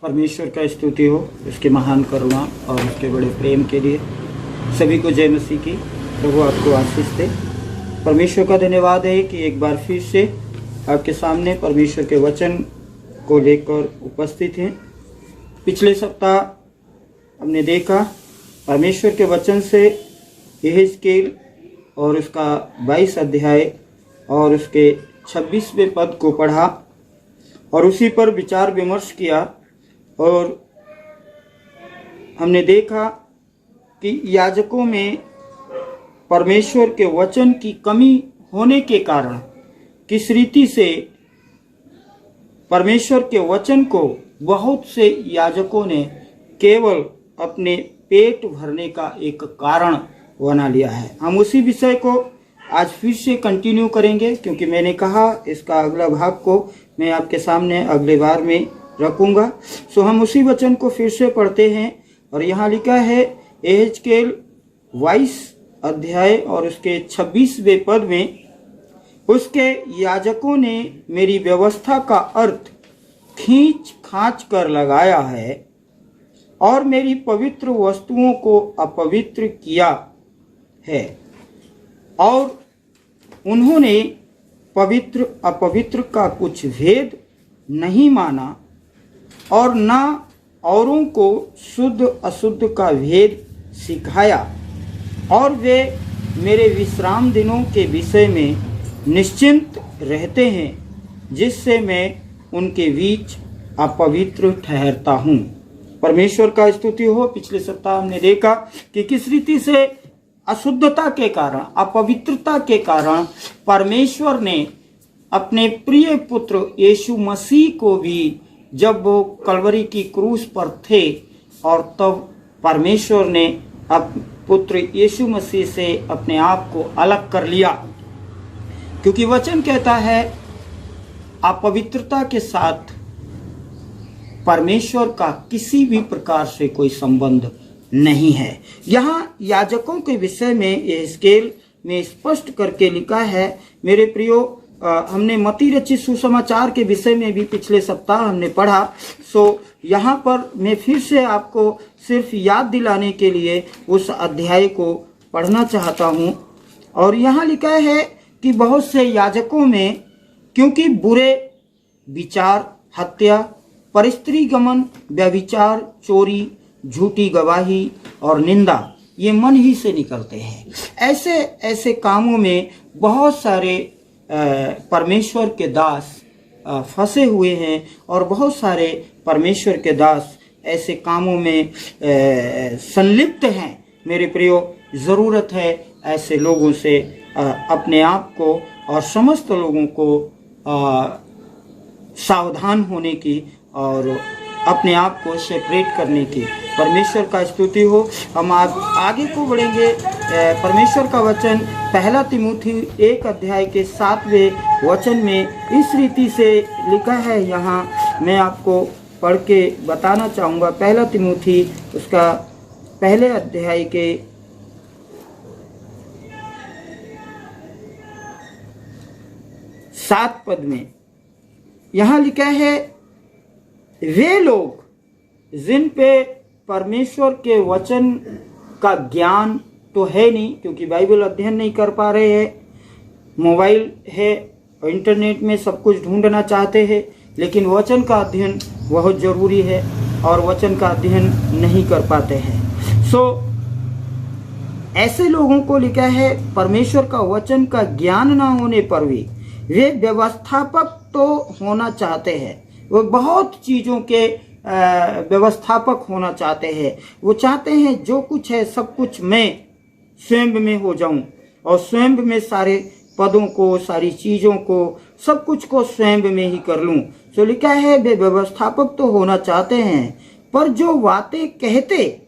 परमेश्वर का स्तुति हो उसके महान करुणा और उसके बड़े प्रेम के लिए। सभी को जय मसीह की। प्रभु आपको आशीष दे। परमेश्वर का धन्यवाद है कि एक बार फिर से आपके सामने परमेश्वर के वचन को लेकर उपस्थित हैं। पिछले सप्ताह हमने देखा परमेश्वर के वचन से यहेजकेल और उसका 22 अध्याय और उसके 26वें पद को पढ़ा और उसी पर विचार विमर्श किया। और हमने देखा कि याजकों में परमेश्वर के वचन की कमी होने के कारण किस रीति से परमेश्वर के वचन को बहुत से याजकों ने केवल अपने पेट भरने का एक कारण बना लिया है। हम उसी विषय को आज फिर से कंटिन्यू करेंगे, क्योंकि मैंने कहा इसका अगला भाग को मैं आपके सामने अगले बार में रखूंगा। सो हम उसी वचन को फिर से पढ़ते हैं। और यहाँ लिखा है यहेजकेल 22 अध्याय और उसके 26वें पद में, उसके याजकों ने मेरी व्यवस्था का अर्थ खींच खांच कर लगाया है और मेरी पवित्र वस्तुओं को अपवित्र किया है, और उन्होंने पवित्र अपवित्र का कुछ भेद नहीं माना और न औरों को शुद्ध अशुद्ध का भेद सिखाया, और वे मेरे विश्राम दिनों के विषय में निश्चिंत रहते हैं, जिससे मैं उनके बीच अपवित्र ठहरता हूँ। परमेश्वर का स्तुति हो। पिछले सप्ताह हमने देखा कि किस रीति से अशुद्धता के कारण, अपवित्रता के कारण परमेश्वर ने अपने प्रिय पुत्र यीशु मसीह को भी, जब वो कलवरी की क्रूस पर थे और तब परमेश्वर ने पुत्र यीशु मसीह से अपने आप को अलग कर लिया, क्योंकि वचन कहता है अपवित्रता के साथ परमेश्वर का किसी भी प्रकार से कोई संबंध नहीं है। यहाँ याजकों के विषय में यहेजकेल में स्पष्ट करके लिखा है। मेरे प्रियो, हमने मत्ती रचित सुसमाचार के विषय में भी पिछले सप्ताह हमने पढ़ा। सो यहाँ पर मैं फिर से आपको सिर्फ याद दिलाने के लिए उस अध्याय को पढ़ना चाहता हूँ। और यहाँ लिखा है कि बहुत से याजकों में, क्योंकि बुरे विचार, हत्या, परस्त्री गमन, व्यभिचार, चोरी, झूठी गवाही और निंदा ये मन ही से निकलते हैं, ऐसे ऐसे कामों में बहुत सारे परमेश्वर के दास फंसे हुए हैं, और बहुत सारे परमेश्वर के दास ऐसे कामों में संलिप्त हैं। मेरे प्रियो, ज़रूरत है ऐसे लोगों से अपने आप को और समस्त लोगों को सावधान होने की और अपने आप को सेपरेट करने की। परमेश्वर का स्तुति हो। हम आगे को बढ़ेंगे। परमेश्वर का वचन पहला तिमुथी 1 अध्याय के 7वें वचन में इस रीति से लिखा है। यहाँ मैं आपको पढ़ के बताना चाहूँगा। पहला तिमुथी उसका पहले अध्याय के 7 पद में यहाँ लिखा है, वे लोग जिन पे परमेश्वर के वचन का ज्ञान तो है नहीं, क्योंकि बाइबल अध्ययन नहीं कर पा रहे हैं, मोबाइल है और इंटरनेट में सब कुछ ढूंढना चाहते हैं, लेकिन वचन का अध्ययन बहुत ज़रूरी है और वचन का अध्ययन नहीं कर पाते हैं। सो ऐसे लोगों को लिखा है, परमेश्वर का वचन का ज्ञान ना होने पर भी वे व्यवस्थापक तो होना चाहते हैं। वो बहुत चीज़ों के व्यवस्थापक होना चाहते हैं। वो चाहते हैं जो कुछ है सब कुछ मैं स्वयं में हो जाऊं और स्वयं में सारे पदों को, सारी चीज़ों को, सब कुछ को स्वयं में ही कर लूं। तो लिखा है वे व्यवस्थापक तो होना चाहते हैं, पर जो बातें कहते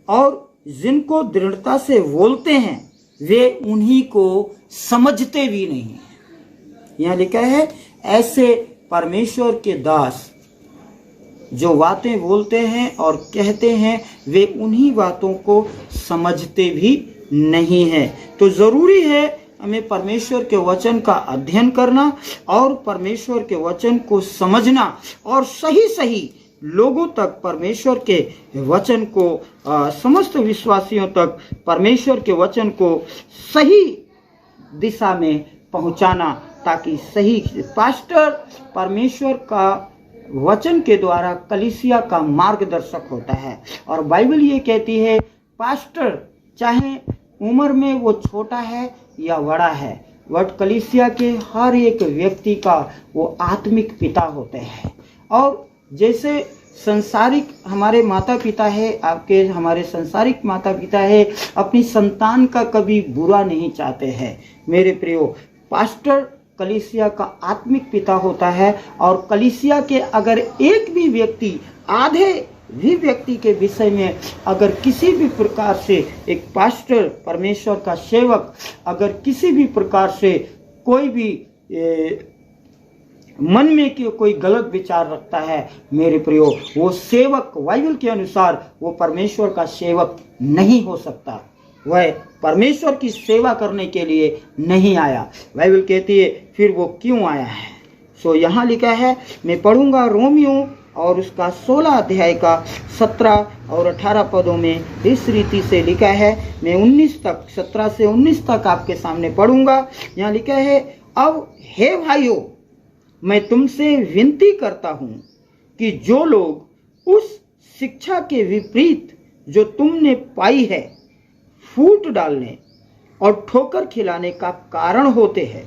और जिनको दृढ़ता से बोलते हैं वे उन्हीं को समझते भी नहीं। यहाँ लिखा है ऐसे परमेश्वर के दास जो बातें बोलते हैं और कहते हैं वे उन्हीं बातों को समझते भी नहीं है। तो ज़रूरी है हमें परमेश्वर के वचन का अध्ययन करना और परमेश्वर के वचन को समझना और सही सही लोगों तक परमेश्वर के वचन को, समस्त विश्वासियों तक परमेश्वर के वचन को सही दिशा में पहुंचाना, ताकि सही पास्टर परमेश्वर का वचन के द्वारा कलीसिया का मार्गदर्शक होता है। और बाइबल ये कहती है पास्टर चाहे उम्र में वो छोटा है या बड़ा है, बट कलीसिया के हर एक व्यक्ति का वो आत्मिक पिता होते हैं। और जैसे संसारिक हमारे माता पिता है, आपके हमारे संसारिक माता पिता है, अपनी संतान का कभी बुरा नहीं चाहते हैं। मेरे प्रियो, पास्टर कलीसिया का आत्मिक पिता होता है। और कलीसिया के अगर एक भी व्यक्ति, आधे भी व्यक्ति के विषय में अगर किसी भी प्रकार से एक पास्टर, परमेश्वर का सेवक, अगर किसी भी प्रकार से कोई भी मन में कोई गलत विचार रखता है, मेरे प्रियो, वो सेवक बाइबल के अनुसार वो परमेश्वर का सेवक नहीं हो सकता। वह परमेश्वर की सेवा करने के लिए नहीं आया। बाइबल कहती है फिर वो क्यों आया है। सो यहाँ लिखा है, मैं पढ़ूंगा रोमियो और उसका 16 अध्याय का 17 और 18 पदों में इस रीति से लिखा है। मैं 19 तक, 17 से 19 तक आपके सामने पढ़ूंगा। यहाँ लिखा है, अब हे भाइयों, मैं तुमसे विनती करता हूँ कि जो लोग उस शिक्षा के विपरीत जो तुमने पाई है फूट डालने और ठोकर खिलाने का कारण होते हैं,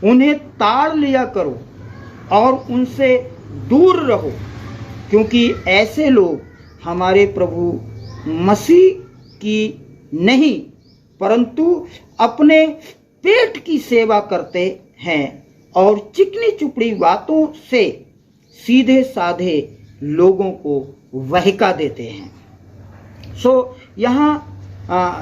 उन्हें ताड़ लिया करो और उनसे दूर रहो, क्योंकि ऐसे लोग हमारे प्रभु मसीह की नहीं परंतु अपने पेट की सेवा करते हैं और चिकनी चुपड़ी बातों से सीधे साधे लोगों को बहका देते हैं। सो यहाँ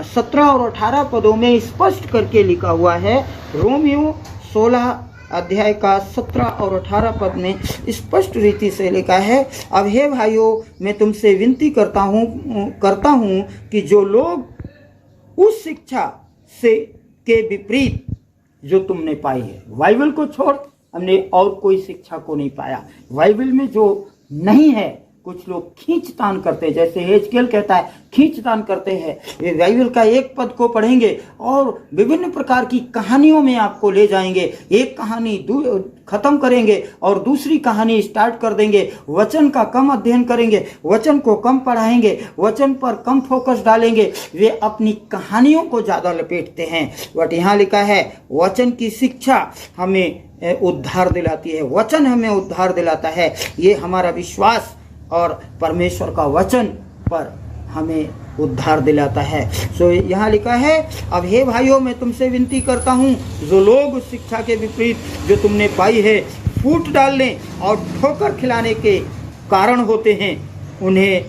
17 और 18 पदों में स्पष्ट करके लिखा हुआ है। रोमियो 16 अध्याय का 17 और 18 पद में स्पष्ट रीति से लिखा है, अब हे भाइयों, मैं तुमसे विनती करता हूँ कि जो लोग उस शिक्षा से के विपरीत जो तुमने पाई है, बाइबल को छोड़ हमने और कोई शिक्षा को नहीं पाया। बाइबल में जो नहीं है, कुछ लोग खींचतान करते हैं, जैसे हेजकेल कहता है खींचतान करते हैं। ये बाइबल का एक पद को पढ़ेंगे और विभिन्न प्रकार की कहानियों में आपको ले जाएंगे। एक कहानी खत्म करेंगे और दूसरी कहानी स्टार्ट कर देंगे। वचन का कम अध्ययन करेंगे, वचन को कम पढ़ाएंगे, वचन पर कम फोकस डालेंगे। वे अपनी कहानियों को ज्यादा लपेटते हैं। बट यहाँ लिखा है वचन की शिक्षा हमें उद्धार दिलाती है, वचन हमें उद्धार दिलाता है। ये हमारा विश्वास और परमेश्वर का वचन पर हमें उद्धार दिलाता है। सो यहाँ लिखा है, अब हे भाइयों, मैं तुमसे विनती करता हूँ, जो लोग उस शिक्षा के विपरीत जो तुमने पाई है फूट डालने और ठोकर खिलाने के कारण होते हैं, उन्हें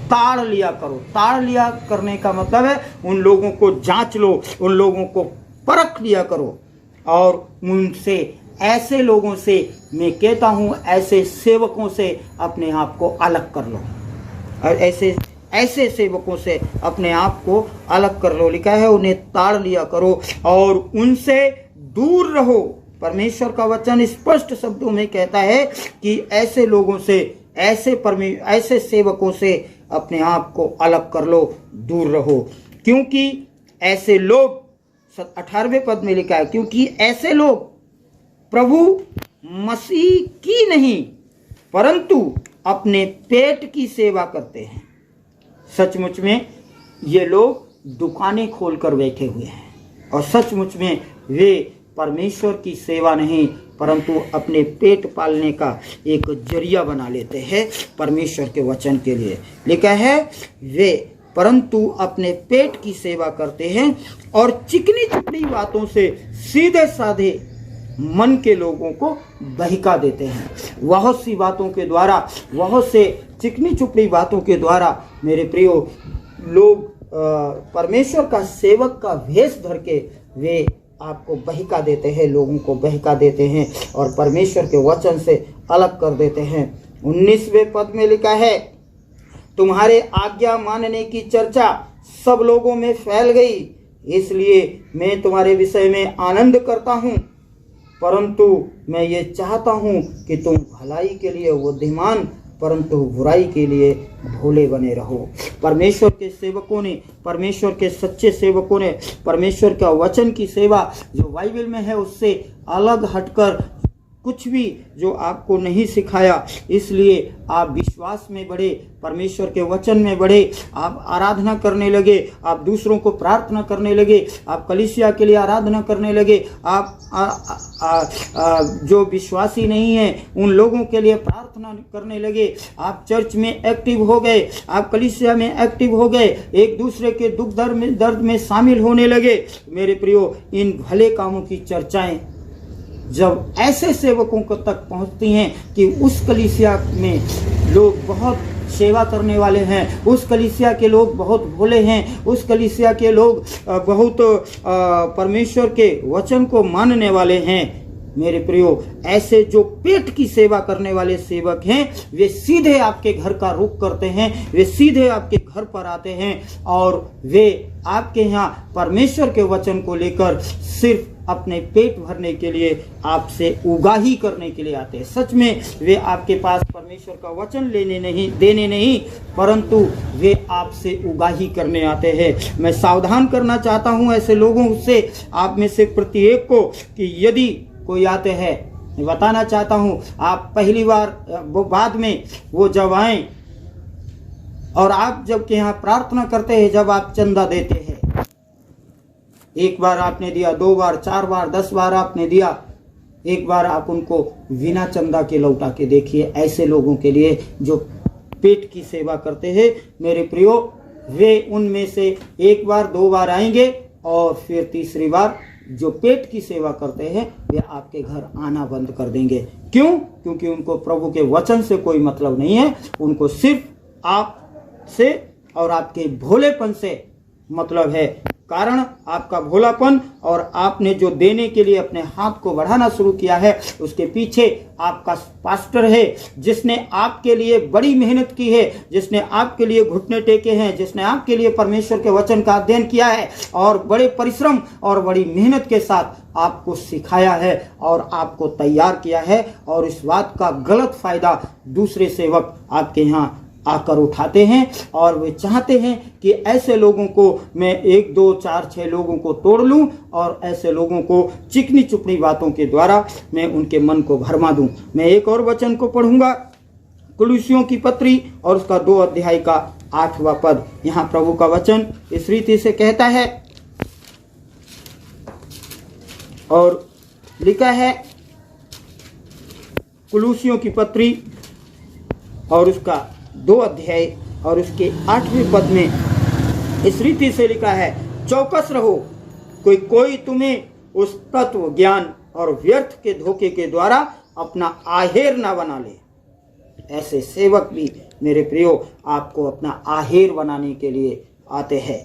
ताड़ लिया करो। ताड़ लिया करने का मतलब है उन लोगों को जांच लो, उन लोगों को परख लिया करो और उनसे, ऐसे लोगों से, मैं कहता हूं ऐसे सेवकों से अपने आप को अलग कर लो। और ऐसे सेवकों से अपने आप को अलग कर लो। लिखा है उन्हें ताड़ लिया करो और उनसे दूर रहो। परमेश्वर का वचन स्पष्ट शब्दों में कहता है कि ऐसे लोगों से, ऐसे सेवकों से अपने आप को अलग कर लो, दूर रहो, क्योंकि ऐसे लोग, 18वें पद में लिखा है, क्योंकि ऐसे लोग प्रभु मसीह की नहीं परंतु अपने पेट की सेवा करते हैं। सचमुच में ये लोग दुकानें खोलकर बैठे हुए हैं और सचमुच में वे परमेश्वर की सेवा नहीं परंतु अपने पेट पालने का एक जरिया बना लेते हैं परमेश्वर के वचन के लिए। लिखा है वे परंतु अपने पेट की सेवा करते हैं और चिकनी चुपड़ी बातों से सीधे साधे मन के लोगों को बहका देते हैं। बहुत सी बातों के द्वारा, बहुत से चिकनी चुपड़ी बातों के द्वारा मेरे प्रियो, लोग परमेश्वर का सेवक का भेष धर के वे आपको बहका देते हैं, लोगों को बहका देते हैं और परमेश्वर के वचन से अलग कर देते हैं। 19वें पद में लिखा है, तुम्हारे आज्ञा मानने की चर्चा सब लोगों में फैल गई, इसलिए मैं तुम्हारे विषय में आनंद करता हूँ, परंतु मैं ये चाहता हूँ कि तुम भलाई के लिए बुद्धिमान परंतु बुराई के लिए भोले बने रहो। परमेश्वर के सेवकों ने, परमेश्वर के सच्चे सेवकों ने परमेश्वर का वचन की सेवा जो बाइबल में है उससे अलग हटकर कुछ भी जो आपको नहीं सिखाया, इसलिए आप विश्वास में बढ़े, परमेश्वर के वचन में बढ़े, आप आराधना करने लगे, आप दूसरों को प्रार्थना करने लगे, आप कलीसिया के लिए आराधना करने लगे, आप जो विश्वासी नहीं है उन लोगों के लिए प्रार्थना करने लगे, आप चर्च में एक्टिव हो गए, आप कलीसिया में एक्टिव हो गए, एक दूसरे के दुख दर्द में शामिल होने लगे। मेरे प्रियो, इन भले कामों की चर्चाएं जब ऐसे सेवकों को तक पहुंचती हैं कि उस कलीसिया में लोग बहुत सेवा करने वाले हैं, उस कलीसिया के लोग बहुत भोले हैं, उस कलीसिया के लोग बहुत परमेश्वर के वचन को मानने वाले हैं, मेरे प्रियो, ऐसे जो पेट की सेवा करने वाले सेवक हैं वे सीधे आपके घर का रुख करते हैं, वे सीधे आपके घर पर आते हैं और वे आपके यहाँ परमेश्वर के वचन को लेकर सिर्फ अपने पेट भरने के लिए आपसे उगाही करने के लिए आते हैं। सच में वे आपके पास परमेश्वर का वचन देने नहीं, परंतु वे आपसे उगाही करने आते हैं। मैं सावधान करना चाहता हूं ऐसे लोगों से, आप में से प्रत्येक को, कि यदि कोई आते हैं, मैं बताना चाहता हूं, आप पहली बार वो बाद में वो जब आए और आप जब के यहाँ प्रार्थना करते हैं, जब आप चंदा देते हैं, एक बार आपने दिया, 2 बार, 4 बार, 10 बार आपने दिया, एक बार आप उनको बिना चंदा के लौटा के देखिए। ऐसे लोगों के लिए जो पेट की सेवा करते हैं, मेरे प्रियो, वे उनमें से 1 बार 2 बार आएंगे और फिर तीसरी बार जो पेट की सेवा करते हैं वे आपके घर आना बंद कर देंगे। क्यों? क्योंकि उनको प्रभु के वचन से कोई मतलब नहीं है, उनको सिर्फ आपसे और आपके भोलेपन से मतलब है। कारण आपका भोलापन और आपने जो देने के लिए अपने हाथ को बढ़ाना शुरू किया है, उसके पीछे आपका पास्टर है जिसने आपके लिए बड़ी मेहनत की है, जिसने आपके लिए घुटने टेके हैं, जिसने आपके लिए परमेश्वर के वचन का अध्ययन किया है और बड़े परिश्रम और बड़ी मेहनत के साथ आपको सिखाया है और आपको तैयार किया है। और इस बात का गलत फायदा दूसरे सेवक आपके यहाँ आकर उठाते हैं और वे चाहते हैं कि ऐसे लोगों को मैं 1 2 4 6 लोगों को तोड़ लूं और ऐसे लोगों को चिकनी चुपड़ी बातों के द्वारा मैं उनके मन को भरमा दूं। मैं एक और वचन को पढ़ूंगा, कुलुसियों की पत्री और उसका 2 अध्याय का 8वां पद। यहाँ प्रभु का वचन इस रीति से कहता है और लिखा है, कुलुसियों की पत्री और उसका 2 अध्याय और उसके 8वें पद में इस रीति से लिखा है, चौकस रहो, कोई तुम्हें उस तत्व ज्ञान और व्यर्थ के धोखे के द्वारा अपना आहेर ना बना ले। ऐसे सेवक भी मेरे प्रियो आपको अपना आहेर बनाने के लिए आते हैं।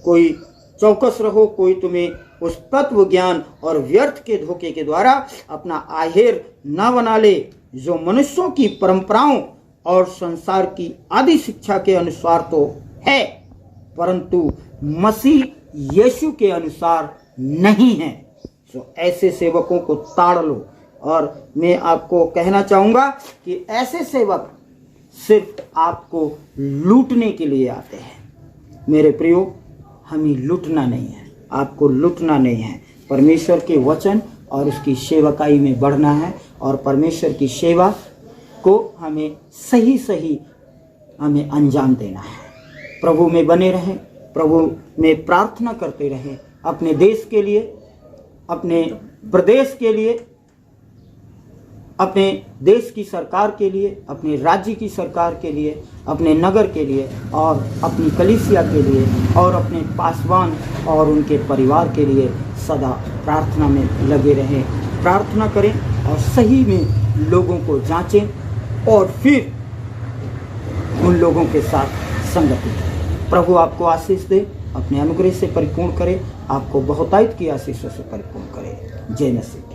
कोई चौकस रहो, कोई तुम्हें उस तत्व ज्ञान और व्यर्थ के धोखे के द्वारा अपना आहेर ना बना ले, जो मनुष्यों की परंपराओं और संसार की आदि शिक्षा के अनुसार तो है, परंतु मसीह यीशु के अनुसार नहीं है। तो ऐसे सेवकों को ताड़ लो। और मैं आपको कहना चाहूंगा कि ऐसे सेवक सिर्फ आपको लूटने के लिए आते हैं। मेरे प्रियो, हमें लूटना नहीं है, आपको लूटना नहीं है। परमेश्वर के वचन और उसकी सेवकाई में बढ़ना है और परमेश्वर की सेवा को हमें सही हमें अंजाम देना है। प्रभु में बने रहें, प्रभु में प्रार्थना करते रहें, अपने देश के लिए, अपने प्रदेश के लिए, अपने देश की सरकार के लिए, अपने राज्य की सरकार के लिए, अपने नगर के लिए और अपनी कलीसिया के लिए और अपने पासवान और उनके परिवार के लिए सदा प्रार्थना में लगे रहें। प्रार्थना करें और सही में लोगों को जांचें और फिर उन लोगों के साथ संगति करें। प्रभु आपको आशीष दे, अपने अनुग्रह से परिपूर्ण करे, आपको बहुतायत की आशीषों से परिपूर्ण करे। जय मसीह।